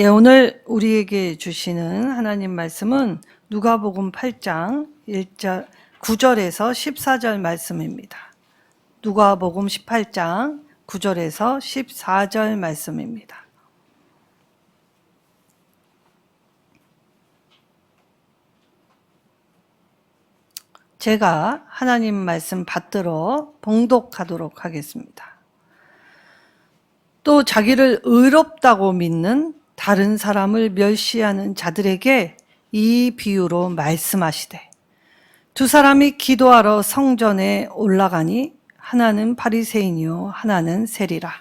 오늘 우리에게 주시는 하나님 말씀은 누가복음 8장 9절에서 14절 말씀입니다. 누가복음 18장 9절에서 14절 말씀입니다. 제가 하나님 말씀 받들어 봉독하도록 하겠습니다. 또 자기를 의롭다고 믿는 다른 사람을 멸시하는 자들에게 이 비유로 말씀하시되, 두 사람이 기도하러 성전에 올라가니 하나는 바리새인이요 하나는 세리라.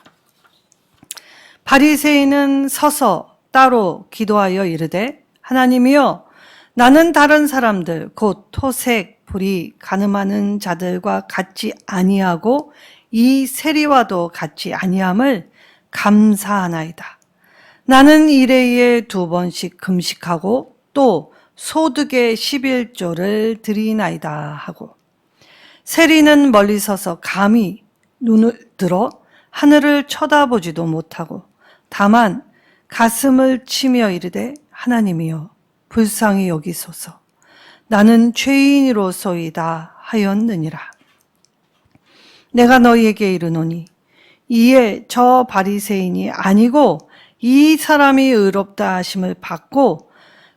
바리새인은 서서 따로 기도하여 이르되, 하나님이여, 나는 다른 사람들 곧 토색, 불의, 가늠하는 자들과 같지 아니하고 이 세리와도 같지 아니함을 감사하나이다. 나는 일해에 2번씩 금식하고 또 소득의 11조를 드리나이다 하고, 세리는 멀리 서서 감히 눈을 들어 하늘을 쳐다보지도 못하고 다만 가슴을 치며 이르되, 하나님이여 불쌍히 여기소서, 나는 죄인이로소이다 하였느니라. 내가 너희에게 이르노니 이에 저 바리새인이 아니고 이 사람이 의롭다 하심을 받고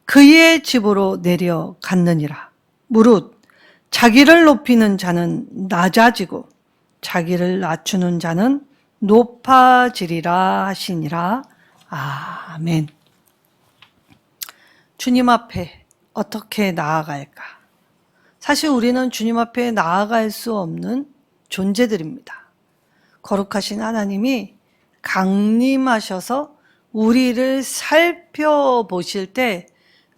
그의 집으로 내려갔느니라. 무릇 자기를 높이는 자는 낮아지고 자기를 낮추는 자는 높아지리라 하시니라. 아멘. 주님 앞에 어떻게 나아갈까? 사실 우리는 주님 앞에 나아갈 수 없는 존재들입니다. 거룩하신 하나님이 강림하셔서 우리를 살펴보실 때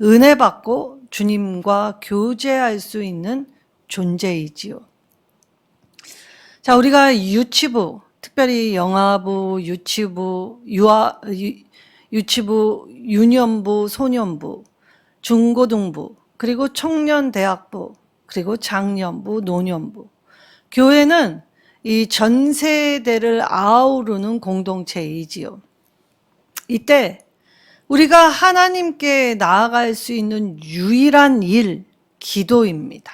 은혜 받고 주님과 교제할 수 있는 존재이지요. 자, 우리가 유치부, 특별히 영아부, 유치부, 유치부, 유년부, 소년부, 중고등부, 그리고 청년대학부, 그리고 장년부, 노년부. 교회는 이 전 세대를 아우르는 공동체이지요. 이때 우리가 하나님께 나아갈 수 있는 유일한 일, 기도입니다.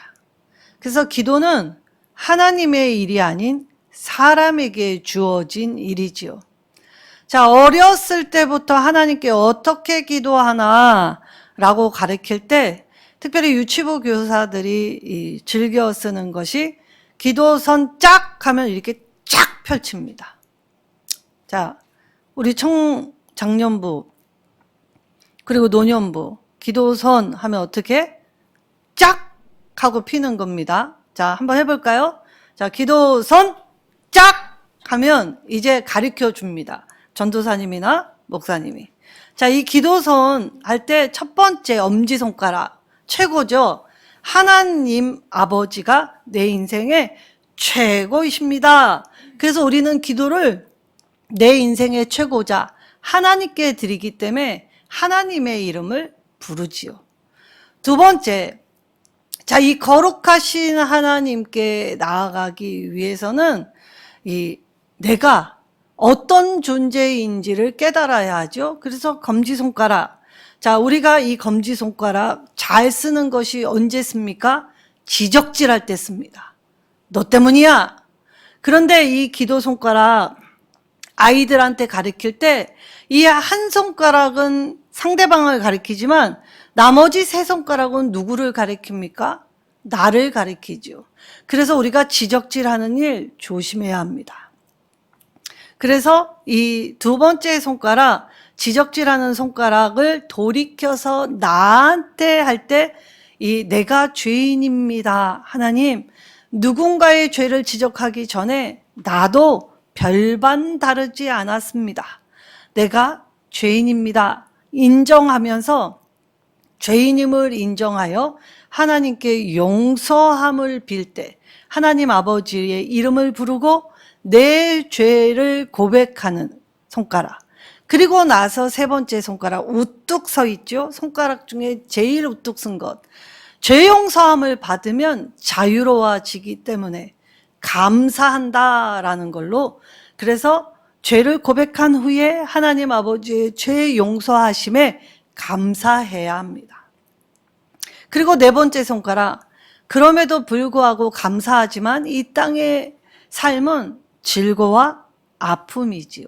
그래서 기도는 하나님의 일이 아닌 사람에게 주어진 일이지요. 자, 어렸을 때부터 하나님께 어떻게 기도하나 라고 가르칠 때 특별히 유치부 교사들이 즐겨 쓰는 것이 기도선 쫙 하면 이렇게 쫙 펼칩니다. 자, 우리 장년부 그리고 노년부 기도선 하면 어떻게? 쫙 하고 피는 겁니다. 자, 한번 해볼까요? 자, 기도선 쫙 하면 이제 가르쳐 줍니다. 전도사님이나 목사님이. 자, 이 기도선 할 때 첫 번째 엄지손가락 최고죠. 하나님 아버지가 내 인생의 최고이십니다. 그래서 우리는 기도를 내 인생의 최고자 하나님께 드리기 때문에 하나님의 이름을 부르지요. 두 번째, 자, 이 거룩하신 하나님께 나아가기 위해서는 내가 어떤 존재인지를 깨달아야 하죠. 그래서 검지손가락. 자, 우리가 이 검지손가락 잘 쓰는 것이 언제 씁니까? 지적질할 때 씁니다. 너 때문이야. 그런데 이 기도손가락 아이들한테 가르칠 때 이 한 손가락은 상대방을 가리키지만 나머지 세 손가락은 누구를 가리킵니까? 나를 가리키죠. 그래서 우리가 지적질하는 일 조심해야 합니다. 그래서 이 두 번째 손가락, 지적질하는 손가락을 돌이켜서 나한테 할 때 내가 죄인입니다. 하나님, 누군가의 죄를 지적하기 전에 나도 별반 다르지 않았습니다. 내가 죄인입니다. 인정하면서 죄인임을 인정하여 하나님께 용서함을 빌 때 하나님 아버지의 이름을 부르고 내 죄를 고백하는 손가락. 그리고 나서 세 번째 손가락 우뚝 서 있죠. 손가락 중에 제일 우뚝 쓴 것. 죄 용서함을 받으면 자유로워지기 때문에 감사한다라는 걸로, 그래서 죄를 고백한 후에 하나님 아버지의 죄 용서하심에 감사해야 합니다. 그리고 네 번째 손가락, 그럼에도 불구하고 감사하지만 이 땅의 삶은 질고와 아픔이지요.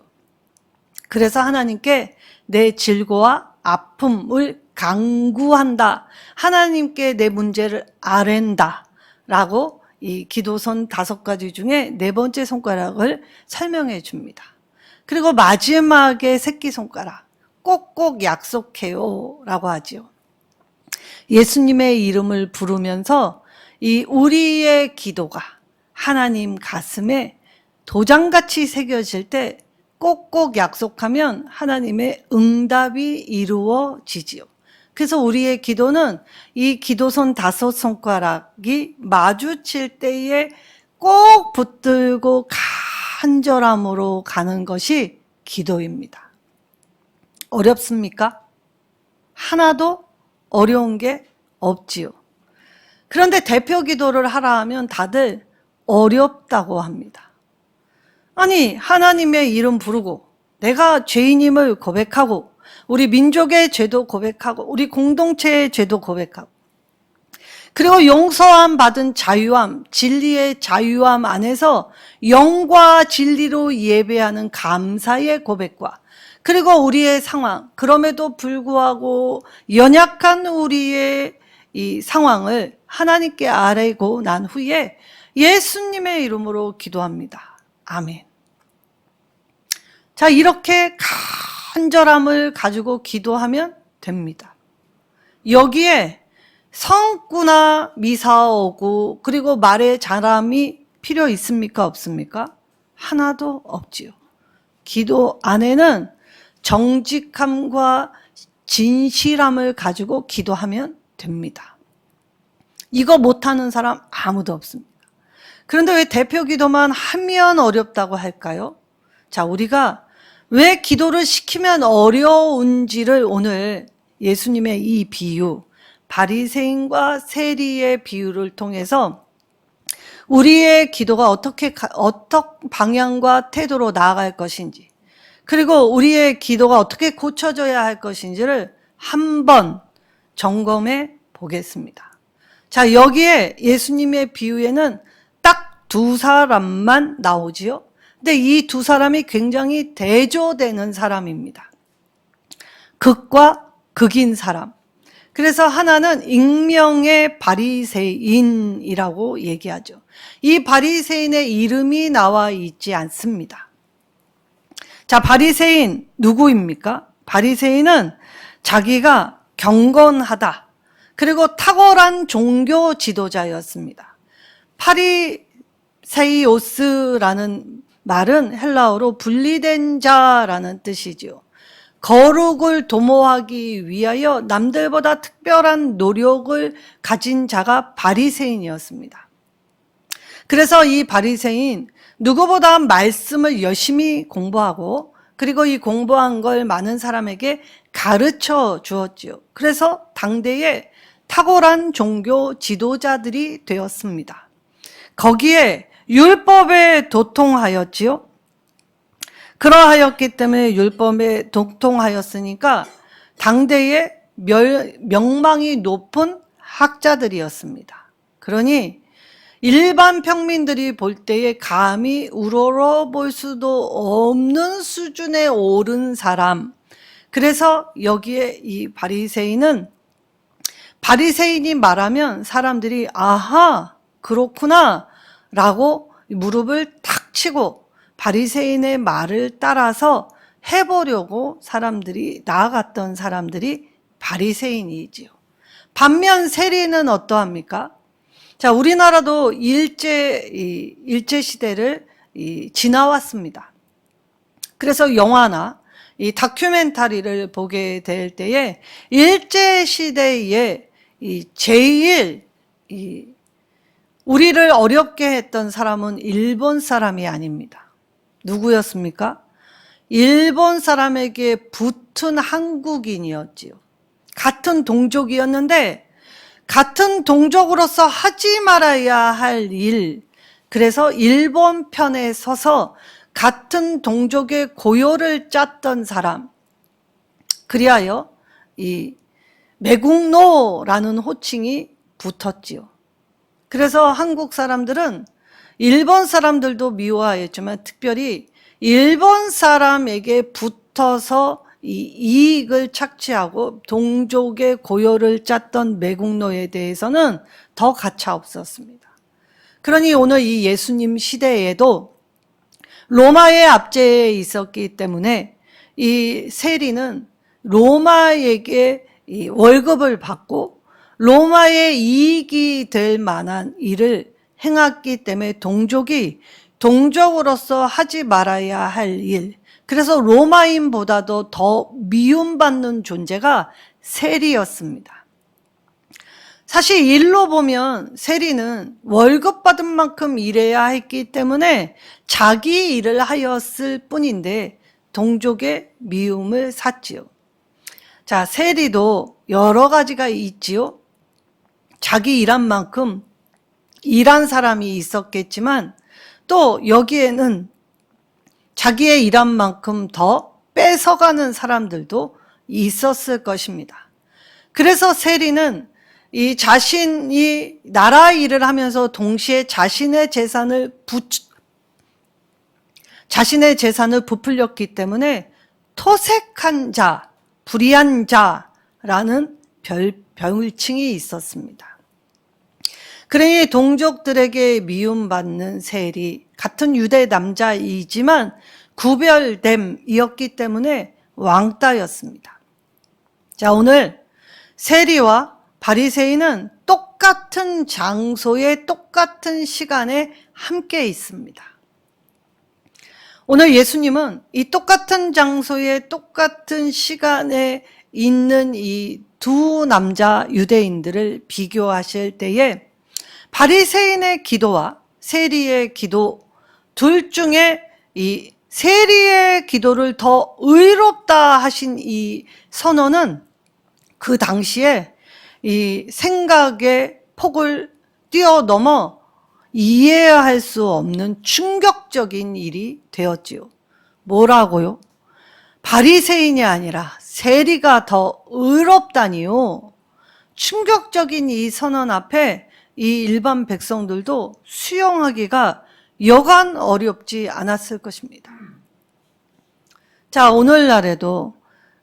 그래서 하나님께 내 질고와 아픔을 강구한다. 하나님께 내 문제를 아랜다. 라고 이 기도선 5가지 중에 네 번째 손가락을 설명해 줍니다. 그리고 마지막에 새끼손가락, 꼭꼭 약속해요. 라고 하지요. 예수님의 이름을 부르면서 이 우리의 기도가 하나님 가슴에 도장같이 새겨질 때 꼭꼭 약속하면 하나님의 응답이 이루어지지요. 그래서 우리의 기도는 이 기도선 5손가락이 마주칠 때에 꼭 붙들고 간절함으로 가는 것이 기도입니다. 어렵습니까? 하나도 어려운 게 없지요. 그런데 대표 기도를 하라 하면 다들 어렵다고 합니다. 아니, 하나님의 이름 부르고 내가 죄인임을 고백하고 우리 민족의 죄도 고백하고 우리 공동체의 죄도 고백하고 그리고 용서함 받은 자유함, 진리의 자유함 안에서 영과 진리로 예배하는 감사의 고백과 그리고 우리의 상황, 그럼에도 불구하고 연약한 우리의 이 상황을 하나님께 아뢰고 난 후에 예수님의 이름으로 기도합니다. 아멘. 자, 이렇게 간절함을 가지고 기도하면 됩니다. 여기에 성구나 미사오구 그리고 말의 잘함이 필요 있습니까? 없습니까? 하나도 없지요. 기도 안에는 정직함과 진실함을 가지고 기도하면 됩니다. 이거 못하는 사람 아무도 없습니다. 그런데 왜 대표 기도만 하면 어렵다고 할까요? 자, 우리가 왜 기도를 시키면 어려운지를 오늘 예수님의 이 비유, 바리새인과 세리의 비유를 통해서 우리의 기도가 어떤 방향과 태도로 나아갈 것인지, 그리고 우리의 기도가 어떻게 고쳐져야 할 것인지를 한번 점검해 보겠습니다. 자, 여기에 예수님의 비유에는 딱 2사람만 나오지요. 근데 이 2사람이 굉장히 대조되는 사람입니다. 극과 극인 사람. 그래서 하나는 익명의 바리새인이라고 얘기하죠. 이 바리새인의 이름이 나와 있지 않습니다. 자, 바리새인 누구입니까? 바리새인은 자기가 경건하다. 그리고 탁월한 종교 지도자였습니다. 파리세이오스라는 말은 헬라어로 분리된 자라는 뜻이죠. 거룩을 도모하기 위하여 남들보다 특별한 노력을 가진 자가 바리새인이었습니다. 그래서 이 바리새인 누구보다 말씀을 열심히 공부하고 그리고 이 공부한 걸 많은 사람에게 가르쳐 주었지요. 그래서 당대에 탁월한 종교 지도자들이 되었습니다. 거기에 율법에 도통하였지요. 그러하였기 때문에 율법에 도통하였으니까 당대에 명망이 높은 학자들이었습니다. 그러니 일반 평민들이 볼 때에 감히 우러러볼 수도 없는 수준에 오른 사람. 그래서 여기에 이 바리새인이 말하면 사람들이 아하, 그렇구나 라고 무릎을 탁 치고 바리새인의 말을 따라서 해보려고 나아갔던 사람들이 바리새인이지요. 반면 세리는 어떠합니까? 자, 우리나라도 일제 시대를 지나왔습니다. 그래서 영화나 이 다큐멘터리를 보게 될 때에 일제 시대에 제일 우리를 어렵게 했던 사람은 일본 사람이 아닙니다. 누구였습니까? 일본 사람에게 붙은 한국인이었지요. 같은 동족이었는데 같은 동족으로서 하지 말아야 할 일, 그래서 일본 편에 서서 같은 동족의 고요를 짰던 사람, 그리하여 이 매국노라는 호칭이 붙었지요. 그래서 한국 사람들은 일본 사람들도 미워하였지만 특별히 일본 사람에게 붙어서 이 이익을 착취하고 동족의 고요를 짰던 매국노에 대해서는 더 가차없었습니다. 그러니 오늘 이 예수님 시대에도 로마의 압제에 있었기 때문에 이 세리는 로마에게 이 월급을 받고 로마의 이익이 될 만한 일을 행했기 때문에 동족이 동족으로서 하지 말아야 할 일, 그래서 로마인보다도 더 미움받는 존재가 세리였습니다. 사실 일로 보면 세리는 월급 받은 만큼 일해야 했기 때문에 자기 일을 하였을 뿐인데 동족의 미움을 샀지요. 자, 세리도 여러 가지가 있지요. 자기 일한 만큼 일한 사람이 있었겠지만 또 여기에는 자기의 일한 만큼 더 뺏어가는 사람들도 있었을 것입니다. 그래서 세리는 이 자신이 나라 일을 하면서 동시에 자신의 재산을 부풀렸기 때문에 토색한 자, 불의한 자라는 별칭이 있었습니다. 그러니 동족들에게 미움받는 세리, 같은 유대 남자이지만 구별됨이었기 때문에 왕따였습니다. 자, 오늘 세리와 바리새인은 똑같은 장소에 똑같은 시간에 함께 있습니다. 오늘 예수님은 이 똑같은 장소에 똑같은 시간에 있는 이 두 남자 유대인들을 비교하실 때에 바리새인의 기도와 세리의 기도 둘 중에 이 세리의 기도를 더 의롭다 하신 이 선언은 그 당시에 이 생각의 폭을 뛰어넘어 이해할 수 없는 충격적인 일이 되었지요. 뭐라고요? 바리새인이 아니라 세리가 더 의롭다니요. 충격적인 이 선언 앞에 이 일반 백성들도 수용하기가 여간 어렵지 않았을 것입니다. 자, 오늘날에도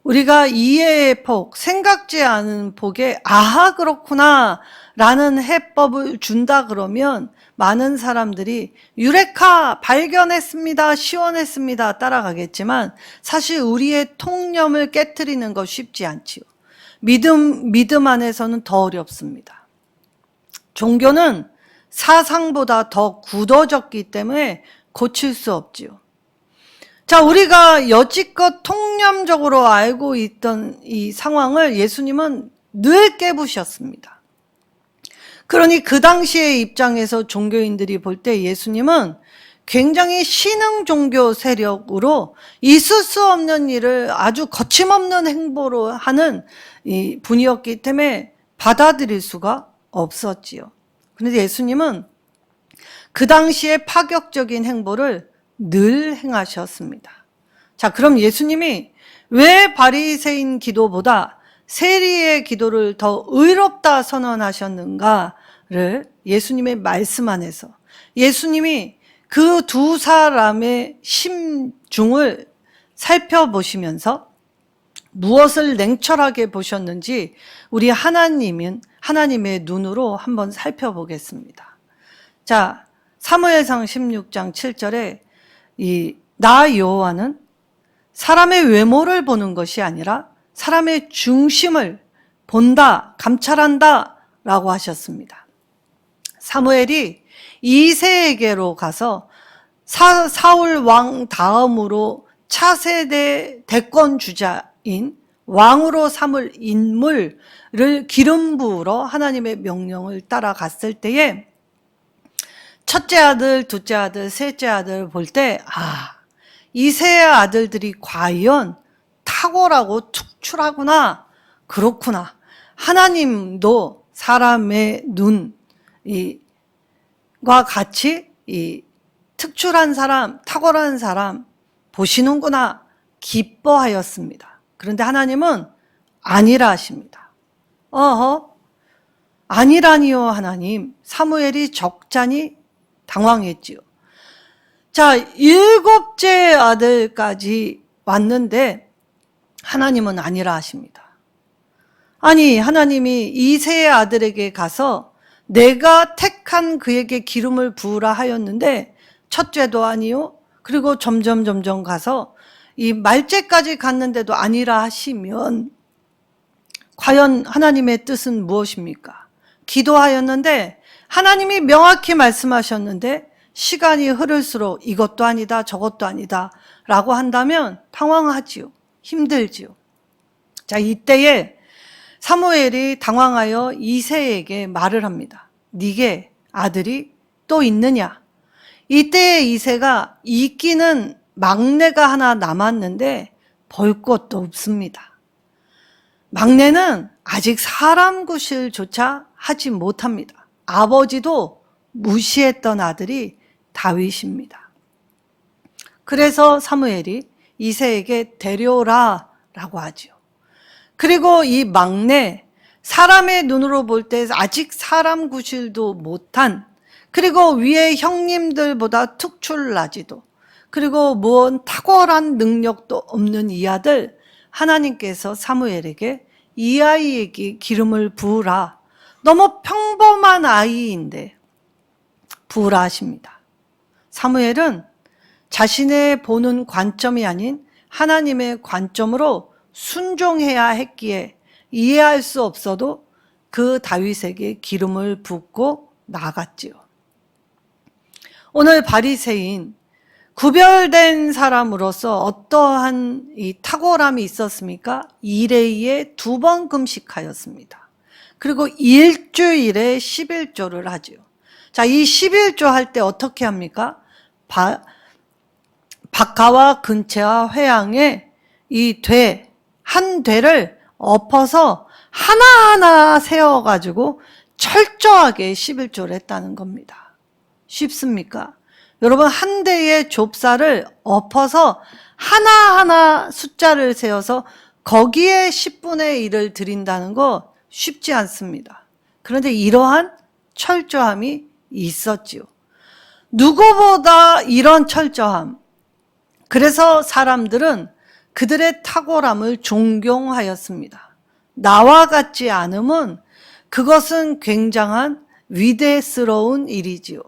우리가 이해의 폭, 생각지 않은 폭에 아하 그렇구나 라는 해법을 준다 그러면 많은 사람들이 유레카 발견했습니다, 시원했습니다 따라가겠지만 사실 우리의 통념을 깨트리는 거 쉽지 않지요. 믿음 안에서는 더 어렵습니다. 종교는 사상보다 더 굳어졌기 때문에 고칠 수 없지요. 자, 우리가 여지껏 통념적으로 알고 있던 이 상황을 예수님은 늘 깨부셨습니다. 그러니 그 당시의 입장에서 종교인들이 볼 때 예수님은 굉장히 신흥 종교 세력으로 있을 수 없는 일을 아주 거침없는 행보로 하는 이 분이었기 때문에 받아들일 수가 없었지요. 그런데 예수님은 그 당시에 파격적인 행보를 늘 행하셨습니다. 자, 그럼 예수님이 왜 바리새인 기도보다 세리의 기도를 더 의롭다 선언하셨는가를 예수님의 말씀 안에서 예수님이 그 두 사람의 심중을 살펴보시면서 무엇을 냉철하게 보셨는지 우리 하나님의 눈으로 한번 살펴보겠습니다. 자, 사무엘상 16장 7절에 나 여호와는 사람의 외모를 보는 것이 아니라 사람의 중심을 본다, 감찰한다 라고 하셨습니다. 사무엘이 이새에게로 가서 사울 왕 다음으로 차세대 대권 주자인 왕으로 삼을 인물을 기름 부으러 하나님의 명령을 따라갔을 때에 첫째 아들, 둘째 아들, 셋째 아들 볼 때 이 세 아들들이 과연 탁월하고 특출하구나. 그렇구나. 하나님도 사람의 눈과 같이 특출한 사람, 탁월한 사람 보시는구나 기뻐하였습니다. 그런데 하나님은 아니라 하십니다. 아니라니요 하나님. 사무엘이 적잖이 당황했지요. 자, 7째 아들까지 왔는데 하나님은 아니라 하십니다. 아니, 하나님이 이세의 아들에게 가서 내가 택한 그에게 기름을 부으라 하였는데 첫째도 아니요. 그리고 점점 가서 이 말째까지 갔는데도 아니라 하시면 과연 하나님의 뜻은 무엇입니까? 기도하였는데 하나님이 명확히 말씀하셨는데 시간이 흐를수록 이것도 아니다 저것도 아니다 라고 한다면 당황하지요. 힘들지요. 자, 이때에 사무엘이 당황하여 이새에게 말을 합니다. 네게 아들이 또 있느냐? 이때에 이새가 있기는 막내가 하나 남았는데 볼 것도 없습니다. 막내는 아직 사람 구실조차 하지 못합니다. 아버지도 무시했던 아들이 다윗입니다. 그래서 사무엘이 이새에게 데려오라 라고 하죠. 그리고 이 막내, 사람의 눈으로 볼 때 아직 사람 구실도 못한, 그리고 위에 형님들보다 특출나지도, 그리고 무언 탁월한 능력도 없는 이 아들, 하나님께서 사무엘에게 이 아이에게 기름을 부으라. 너무 평범한 아이인데 부으라 하십니다. 사무엘은 자신의 보는 관점이 아닌 하나님의 관점으로 순종해야 했기에 이해할 수 없어도 그 다윗에게 기름을 붓고 나갔지요. 오늘 바리새인, 구별된 사람으로서 어떠한 이 탁월함이 있었습니까? 일회에 2번 금식하였습니다. 그리고 일주일에 11조를 하지요. 자, 이 11조 할 때 어떻게 합니까? 박하와 근채와 회양에 이 한 되를 엎어서 하나하나 세워가지고 철저하게 11조를 했다는 겁니다. 쉽습니까? 여러분, 한 대의 좁쌀을 엎어서 하나하나 숫자를 세워서 거기에 10분의 1을 드린다는 거 쉽지 않습니다. 그런데 이러한 철저함이 있었지요. 누구보다 이런 철저함. 그래서 사람들은 그들의 탁월함을 존경하였습니다. 나와 같지 않음은 그것은 굉장한 위대스러운 일이지요.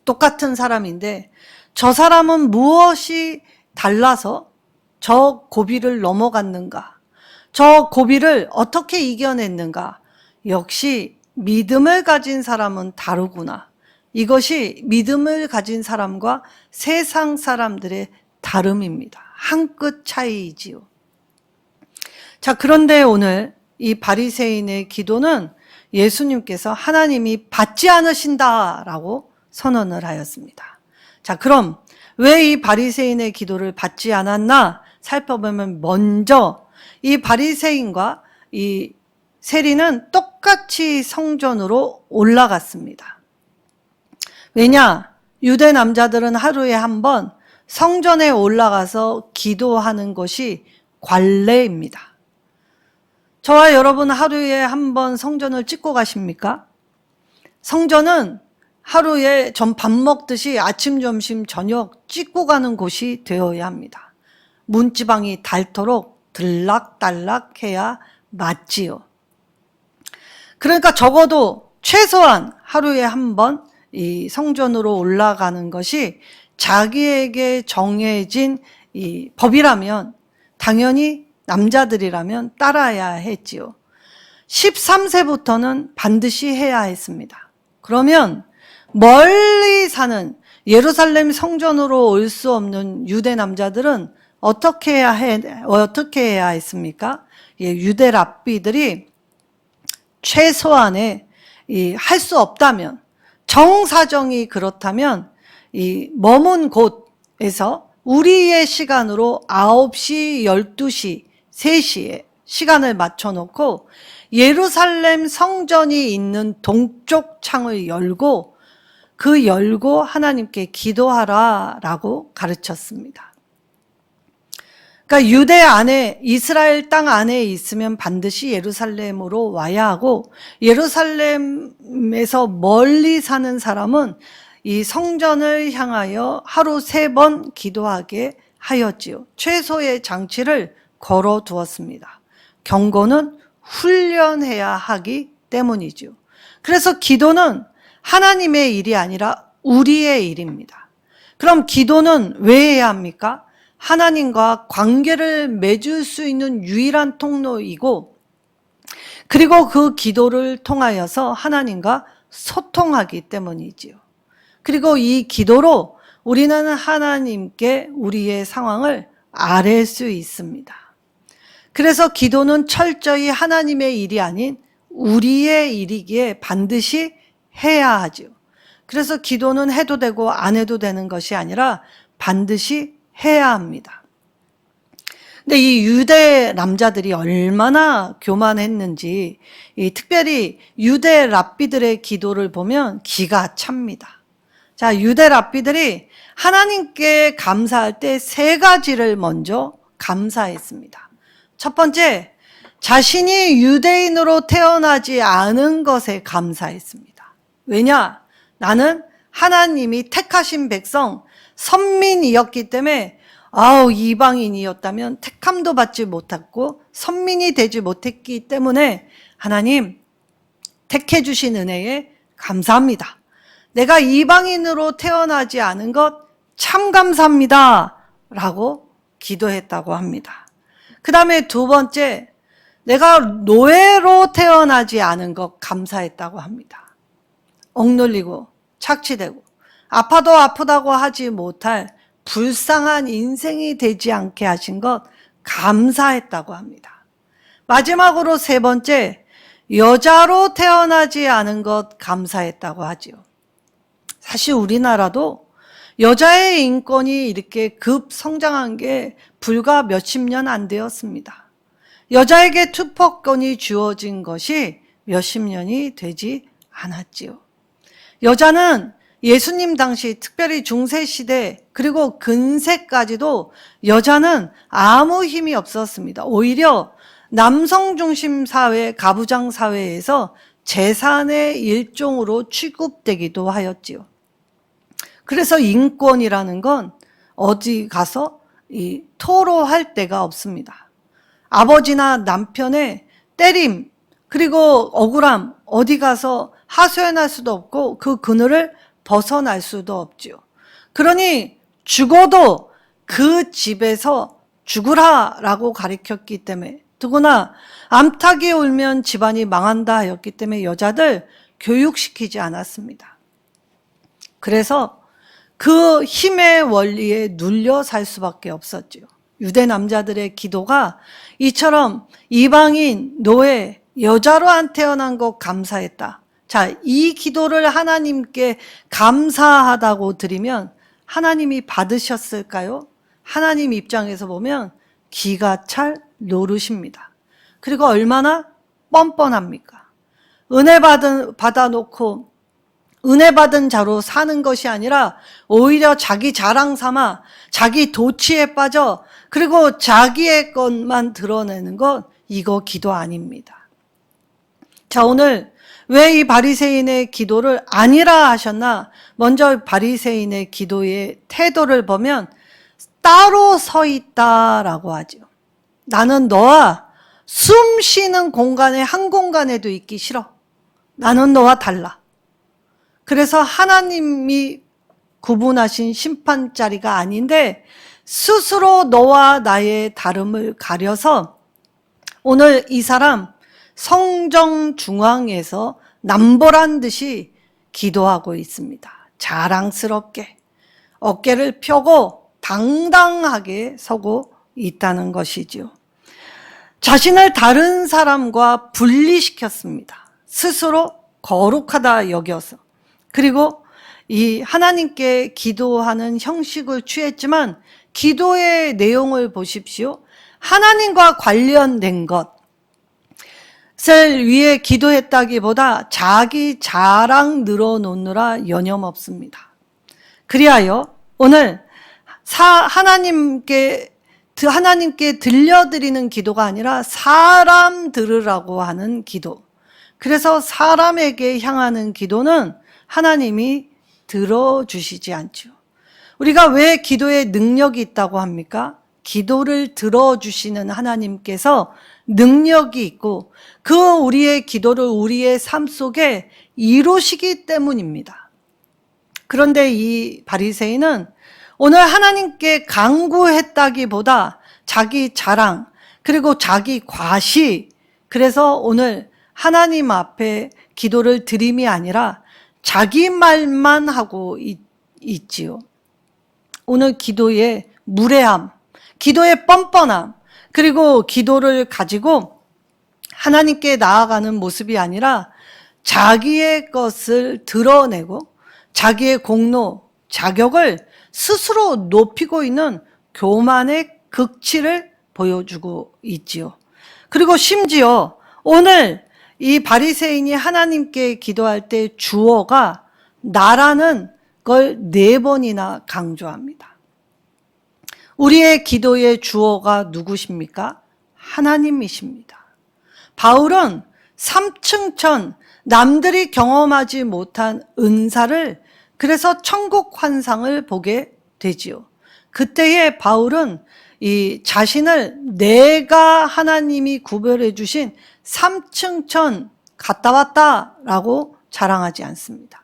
똑같은 사람인데 저 사람은 무엇이 달라서 저 고비를 넘어갔는가? 저 고비를 어떻게 이겨냈는가? 역시 믿음을 가진 사람은 다르구나. 이것이 믿음을 가진 사람과 세상 사람들의 다름입니다. 한 끗 차이이지요. 자, 그런데 오늘 이 바리새인의 기도는 예수님께서 하나님이 받지 않으신다라고 선언을 하였습니다. 자, 그럼 왜 이 바리새인의 기도를 받지 않았나 살펴보면 먼저 이 바리새인과 이 세리는 똑같이 성전으로 올라갔습니다. 왜냐? 유대 남자들은 하루에 한 번 성전에 올라가서 기도하는 것이 관례입니다. 저와 여러분 하루에 한 번 성전을 찍고 가십니까? 성전은 하루에 전 밥 먹듯이 아침, 점심, 저녁 찍고 가는 곳이 되어야 합니다. 문지방이 닳도록 들락달락 해야 맞지요. 그러니까 적어도 최소한 하루에 한 번 이 성전으로 올라가는 것이 자기에게 정해진 이 법이라면 당연히 남자들이라면 따라야 했지요. 13세부터는 반드시 해야 했습니다. 그러면 멀리 사는 예루살렘 성전으로 올 수 없는 유대 남자들은 어떻게 해야 했습니까? 유대 랍비들이 최소한의 할 수 없다면, 정사정이 그렇다면 이 머문 곳에서 우리의 시간으로 9시, 12시, 3시에 시간을 맞춰놓고 예루살렘 성전이 있는 동쪽 창을 열고 그 열고 하나님께 기도하라라고 가르쳤습니다. 그러니까 유대 안에, 이스라엘 땅 안에 있으면 반드시 예루살렘으로 와야 하고, 예루살렘에서 멀리 사는 사람은 이 성전을 향하여 하루 3번 기도하게 하였지요. 최소의 장치를 걸어 두었습니다. 경고는 훈련해야 하기 때문이지요. 그래서 기도는 하나님의 일이 아니라 우리의 일입니다. 그럼 기도는 왜 해야 합니까? 하나님과 관계를 맺을 수 있는 유일한 통로이고, 그리고 그 기도를 통하여서 하나님과 소통하기 때문이지요. 그리고 이 기도로 우리는 하나님께 우리의 상황을 아뢰 수 있습니다. 그래서 기도는 철저히 하나님의 일이 아닌 우리의 일이기에 반드시 해야 하죠. 그래서 기도는 해도 되고 안 해도 되는 것이 아니라 반드시 해야 합니다. 근데 이 유대 남자들이 얼마나 교만했는지, 특별히 유대 랍비들의 기도를 보면 기가 찹니다. 자, 유대 랍비들이 하나님께 감사할 때 3가지를 먼저 감사했습니다. 첫 번째, 자신이 유대인으로 태어나지 않은 것에 감사했습니다. 왜냐? 나는 하나님이 택하신 백성, 선민이었기 때문에 이방인이었다면 택함도 받지 못했고 선민이 되지 못했기 때문에 하나님 택해 주신 은혜에 감사합니다. 내가 이방인으로 태어나지 않은 것 참 감사합니다 라고 기도했다고 합니다. 그 다음에 2번째, 내가 노예로 태어나지 않은 것 감사했다고 합니다. 억눌리고 착취되고 아파도 아프다고 하지 못할 불쌍한 인생이 되지 않게 하신 것 감사했다고 합니다. 마지막으로 3번째, 여자로 태어나지 않은 것 감사했다고 하지요. 사실 우리나라도 여자의 인권이 이렇게 급성장한 게 불과 몇십 년 안 되었습니다. 여자에게 투표권이 주어진 것이 몇십 년이 되지 않았지요. 여자는 예수님 당시, 특별히 중세시대 그리고 근세까지도 여자는 아무 힘이 없었습니다. 오히려 남성 중심 사회, 가부장 사회에서 재산의 일종으로 취급되기도 하였지요. 그래서 인권이라는 건 어디 가서 토로할 데가 없습니다. 아버지나 남편의 때림, 그리고 억울함, 어디 가서 하소연할 수도 없고 그 그늘을 벗어날 수도 없지요. 그러니 죽어도 그 집에서 죽으라라고 가르쳤기 때문에, 더구나 암탉이 울면 집안이 망한다 하였기 때문에 여자들 교육시키지 않았습니다. 그래서 그 힘의 원리에 눌려 살 수밖에 없었죠. 유대 남자들의 기도가 이처럼 이방인, 노예, 여자로 안 태어난 것 감사했다. 자, 이 기도를 하나님께 감사하다고 드리면 하나님이 받으셨을까요? 하나님 입장에서 보면 기가 찰 노릇입니다. 그리고 얼마나 뻔뻔합니까? 은혜 받아놓고 은혜 받은 자로 사는 것이 아니라 오히려 자기 자랑 삼아 자기 도취에 빠져 그리고 자기의 것만 드러내는 것, 이거 기도 아닙니다. 자, 오늘 왜 이 바리새인의 기도를 아니라 하셨나? 먼저 바리새인의 기도의 태도를 보면 따로 서 있다라고 하죠. 나는 너와 숨 쉬는 공간에 한 공간에도 있기 싫어. 나는 너와 달라. 그래서 하나님이 구분하신 심판 자리가 아닌데 스스로 너와 나의 다름을 가려서 오늘 이 사람 성정 중앙에서 남보란 듯이 기도하고 있습니다. 자랑스럽게 어깨를 펴고 당당하게 서고 있다는 것이죠. 자신을 다른 사람과 분리시켰습니다. 스스로 거룩하다 여겨서. 그리고 이 하나님께 기도하는 형식을 취했지만 기도의 내용을 보십시오. 하나님과 관련된 것, 위해 기도했다기보다 자기 자랑 늘어놓느라 여념없습니다. 그리하여 오늘 하나님께 들려드리는 기도가 아니라 사람 들으라고 하는 기도. 그래서 사람에게 향하는 기도는 하나님이 들어주시지 않죠. 우리가 왜 기도에 능력이 있다고 합니까? 기도를 들어주시는 하나님께서 능력이 있고 그 우리의 기도를 우리의 삶 속에 이루시기 때문입니다. 그런데 이 바리새인은 오늘 하나님께 간구했다기보다 자기 자랑 그리고 자기 과시, 그래서 오늘 하나님 앞에 기도를 드림이 아니라 자기 말만 하고 있지요. 오늘 기도의 무례함, 기도의 뻔뻔함, 그리고 기도를 가지고 하나님께 나아가는 모습이 아니라 자기의 것을 드러내고 자기의 공로, 자격을 스스로 높이고 있는 교만의 극치를 보여주고 있지요. 그리고 심지어 오늘 이 바리새인이 하나님께 기도할 때 주어가 나라는 걸 4번이나 강조합니다. 우리의 기도의 주어가 누구십니까? 하나님이십니다. 바울은 3층천 남들이 경험하지 못한 은사를, 그래서 천국 환상을 보게 되지요. 그때에 바울은 이 자신을 내가 하나님이 구별해 주신 3층천 갔다 왔다라고 자랑하지 않습니다.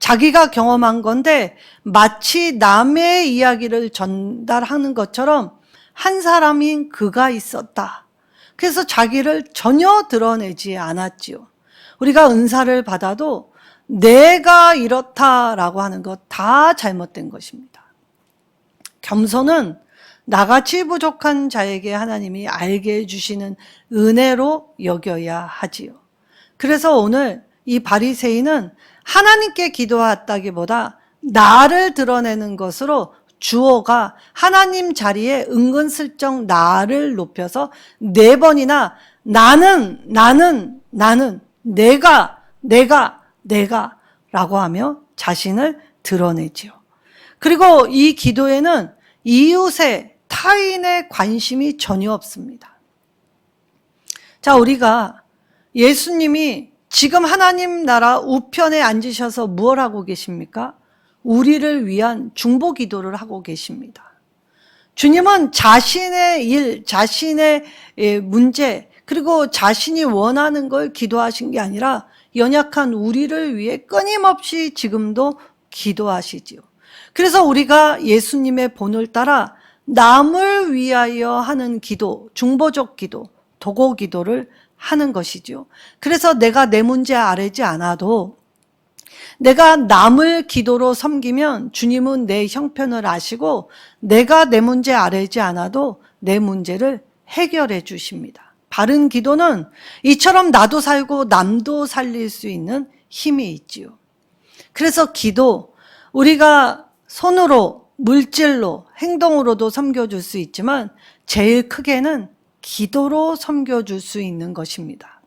자기가 경험한 건데 마치 남의 이야기를 전달하는 것처럼 한 사람인 그가 있었다. 그래서 자기를 전혀 드러내지 않았지요. 우리가 은사를 받아도 내가 이렇다라고 하는 것 다 잘못된 것입니다. 겸손은 나같이 부족한 자에게 하나님이 알게 해주시는 은혜로 여겨야 하지요. 그래서 오늘 이 바리새인은 하나님께 기도했다기보다 나를 드러내는 것으로 주어가 하나님 자리에 은근슬쩍 나를 높여서 4번이나 나는 내가 라고 하며 자신을 드러내지요. 그리고 이 기도에는 이웃의 타인의 관심이 전혀 없습니다. 자, 우리가 예수님이 지금 하나님 나라 우편에 앉으셔서 무엇 하고 계십니까? 우리를 위한 중보 기도를 하고 계십니다. 주님은 자신의 일, 자신의 문제, 그리고 자신이 원하는 걸 기도하신 게 아니라 연약한 우리를 위해 끊임없이 지금도 기도하시지요. 그래서 우리가 예수님의 본을 따라 남을 위하여 하는 기도, 중보적 기도, 도고 기도를 하는 것이죠. 그래서 내가 내 문제 아뢰지 않아도 내가 남을 기도로 섬기면 주님은 내 형편을 아시고 내가 내 문제 아뢰지 않아도 내 문제를 해결해 주십니다. 바른 기도는 이처럼 나도 살고 남도 살릴 수 있는 힘이 있지요. 그래서 기도, 우리가 손으로, 물질로, 행동으로도 섬겨줄 수 있지만 제일 크게는 기도로 섬겨줄 수 있는 것입니다.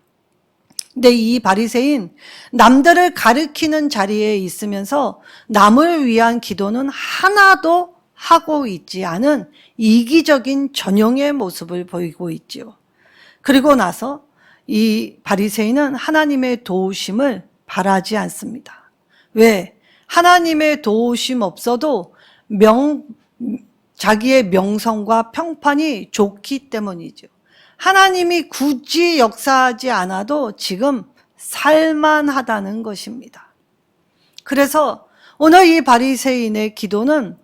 근데 이 바리새인, 남들을 가리키는 자리에 있으면서 남을 위한 기도는 하나도 하고 있지 않은 이기적인 전형의 모습을 보이고 있지요. 그리고 나서 이 바리새인은 하나님의 도우심을 바라지 않습니다. 왜? 하나님의 도우심 없어도 자기의 명성과 평판이 좋기 때문이죠. 하나님이 굳이 역사하지 않아도 지금 살만하다는 것입니다. 그래서 오늘 이 바리새인의 기도는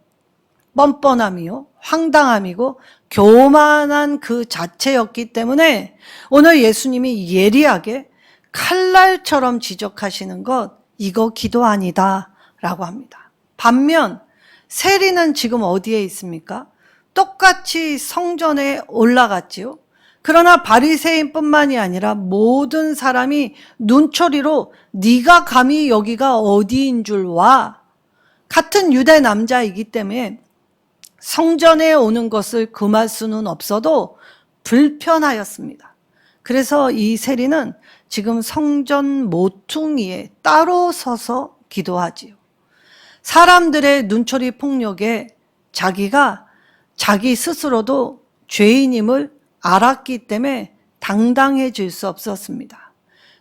뻔뻔함이요, 황당함이고 교만한 그 자체였기 때문에 오늘 예수님이 예리하게 칼날처럼 지적하시는 것, 이거 기도 아니다 라고 합니다. 반면 세리는 지금 어디에 있습니까? 똑같이 성전에 올라갔지요. 그러나 바리새인뿐만이 아니라 모든 사람이 눈초리로 네가 감히 여기가 어디인 줄 와. 같은 유대 남자이기 때문에 성전에 오는 것을 금할 수는 없어도 불편하였습니다. 그래서 이 세리는 지금 성전 모퉁이에 따로 서서 기도하지요. 사람들의 눈초리 폭력에 자기가 자기 스스로도 죄인임을 알았기 때문에 당당해질 수 없었습니다.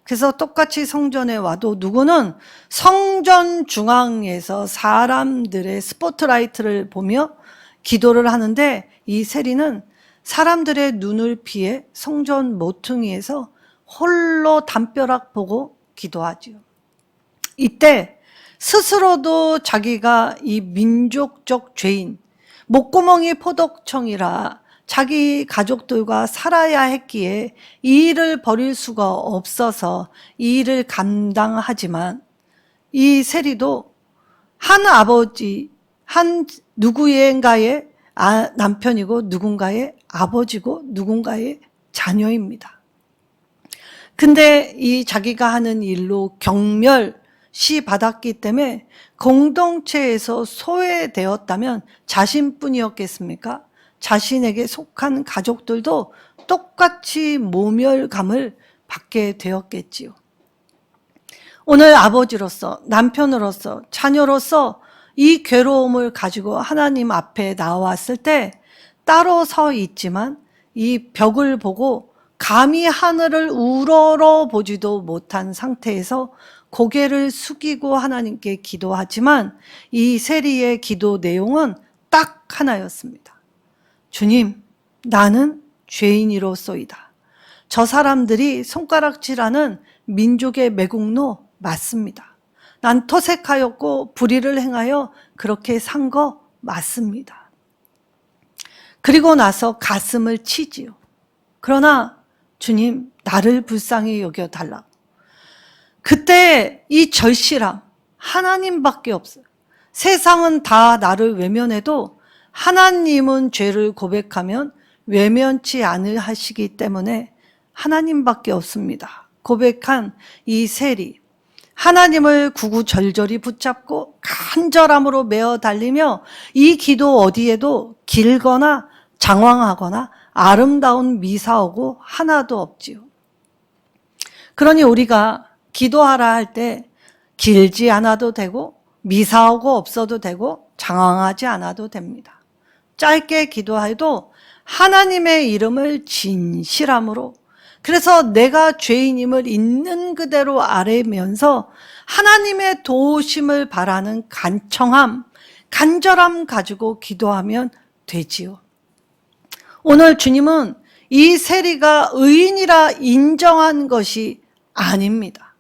그래서 똑같이 성전에 와도 누구는 성전 중앙에서 사람들의 스포트라이트를 보며 기도를 하는데, 이 세리는 사람들의 눈을 피해 성전 모퉁이에서 홀로 담벼락 보고 기도하지요. 이때 스스로도 자기가 이 민족적 죄인, 목구멍이 포독청이라 자기 가족들과 살아야 했기에 이 일을 벌일 수가 없어서 이 일을 감당하지만, 이 세리도 한 아버지, 한 누구인가의 남편이고 누군가의 아버지고 누군가의 자녀입니다. 근데 이 자기가 하는 일로 경멸시 받았기 때문에 공동체에서 소외되었다면 자신뿐이었겠습니까? 자신에게 속한 가족들도 똑같이 모멸감을 받게 되었겠지요. 오늘 아버지로서, 남편으로서, 자녀로서 이 괴로움을 가지고 하나님 앞에 나왔을 때 따로 서 있지만 이 벽을 보고 감히 하늘을 우러러 보지도 못한 상태에서 고개를 숙이고 하나님께 기도하지만, 이 세리의 기도 내용은 딱 하나였습니다. 주님, 나는 죄인이로소이다. 저 사람들이 손가락질하는 민족의 매국노 맞습니다. 난 토색하였고 불의를 행하여 그렇게 산 거 맞습니다. 그리고 나서 가슴을 치지요. 그러나 주님, 나를 불쌍히 여겨달라고. 그때 이 절실함, 하나님밖에 없어요. 세상은 다 나를 외면해도 하나님은 죄를 고백하면 외면치 않을 하시기 때문에 하나님밖에 없습니다. 고백한 이 세리, 하나님을 구구절절히 붙잡고 간절함으로 메어 달리며 이 기도 어디에도 길거나 장황하거나 아름다운 미사오고 하나도 없지요. 그러니 우리가 기도하라 할 때 길지 않아도 되고 미사오고 없어도 되고 장황하지 않아도 됩니다. 짧게 기도해도 하나님의 이름을 진실함으로, 그래서 내가 죄인임을 있는 그대로 아뢰면서 하나님의 도우심을 바라는 간청함, 간절함 가지고 기도하면 되지요. 오늘 주님은 이 세리가 의인이라 인정한 것이 아닙니다.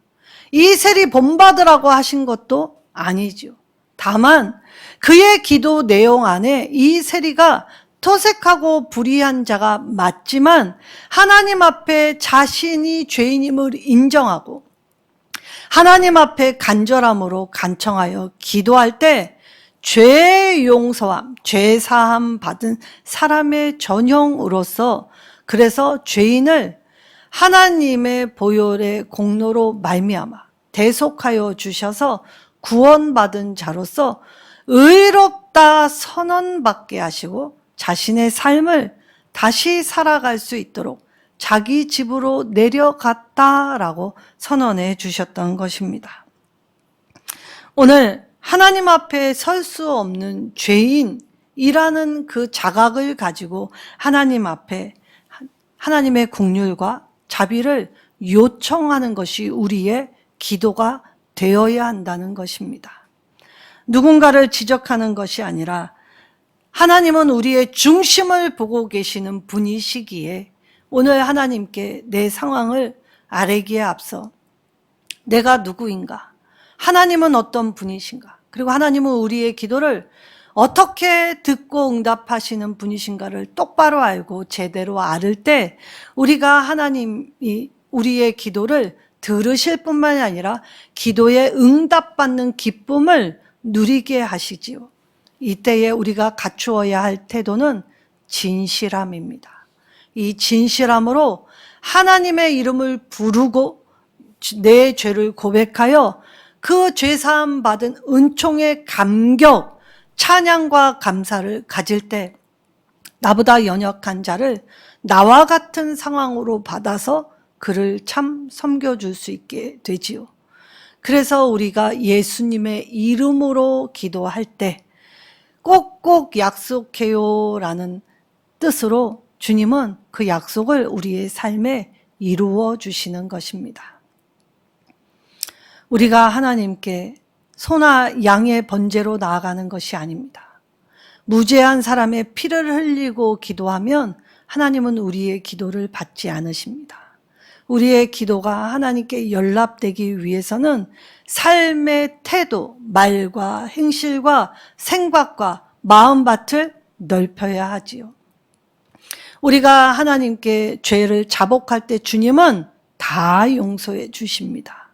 이 세리 본받으라고 하신 것도 아니죠. 다만 그의 기도 내용 안에 이 세리가 토색하고 불의한 자가 맞지만 하나님 앞에 자신이 죄인임을 인정하고 하나님 앞에 간절함으로 간청하여 기도할 때 죄 용서함, 죄 사함 받은 사람의 전형으로서, 그래서 죄인을 하나님의 보혈의 공로로 말미암아 대속하여 주셔서 구원받은 자로서 의롭다 선언받게 하시고 자신의 삶을 다시 살아갈 수 있도록 자기 집으로 내려갔다라고 선언해 주셨던 것입니다. 오늘 하나님 앞에 설 수 없는 죄인이라는 그 자각을 가지고 하나님 앞에 하나님의 긍휼과 자비를 요청하는 것이 우리의 기도가 되어야 한다는 것입니다. 누군가를 지적하는 것이 아니라 하나님은 우리의 중심을 보고 계시는 분이시기에 오늘 하나님께 내 상황을 아뢰기에 앞서 내가 누구인가? 하나님은 어떤 분이신가? 그리고 하나님은 우리의 기도를 어떻게 듣고 응답하시는 분이신가를 똑바로 알고 제대로 알을 때 우리가 하나님이 우리의 기도를 들으실 뿐만이 아니라 기도에 응답받는 기쁨을 누리게 하시지요. 이때에 우리가 갖추어야 할 태도는 진실함입니다. 이 진실함으로 하나님의 이름을 부르고 내 죄를 고백하여 그 죄사함 받은 은총의 감격, 찬양과 감사를 가질 때 나보다 연약한 자를 나와 같은 상황으로 받아서 그를 참 섬겨줄 수 있게 되지요. 그래서 우리가 예수님의 이름으로 기도할 때 꼭꼭 약속해요 라는 뜻으로 주님은 그 약속을 우리의 삶에 이루어 주시는 것입니다. 우리가 하나님께 소나 양의 번제로 나아가는 것이 아닙니다. 무죄한 사람의 피를 흘리고 기도하면 하나님은 우리의 기도를 받지 않으십니다. 우리의 기도가 하나님께 연락되기 위해서는 삶의 태도, 말과 행실과 생각과 마음밭을 넓혀야 하지요. 우리가 하나님께 죄를 자복할 때 주님은 다 용서해 주십니다.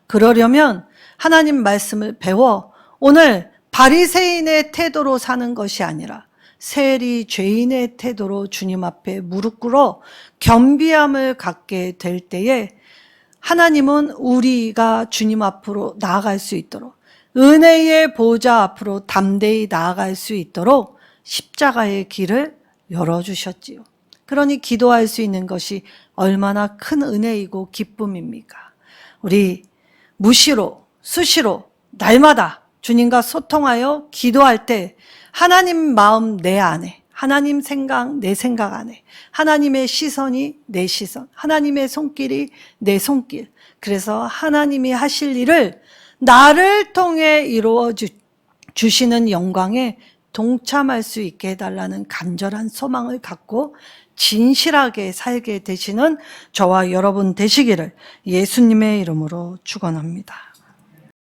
그러려면 하나님 말씀을 배워 오늘 바리새인의 태도로 사는 것이 아니라 세리 죄인의 태도로 주님 앞에 무릎 꿇어 겸비함을 갖게 될 때에 하나님은 우리가 주님 앞으로 나아갈 수 있도록 은혜의 보좌 앞으로 담대히 나아갈 수 있도록 십자가의 길을 열어주셨지요. 그러니 기도할 수 있는 것이 얼마나 큰 은혜이고 기쁨입니까? 우리 무시로 수시로 날마다 주님과 소통하여 기도할 때 하나님 마음 내 안에, 하나님 생각 내 생각 안에, 하나님의 시선이 내 시선, 하나님의 손길이 내 손길, 그래서 하나님이 하실 일을 나를 통해 이루어 주시는 영광에 동참할 수 있게 해달라는 간절한 소망을 갖고 진실하게 살게 되시는 저와 여러분 되시기를 예수님의 이름으로 축원합니다.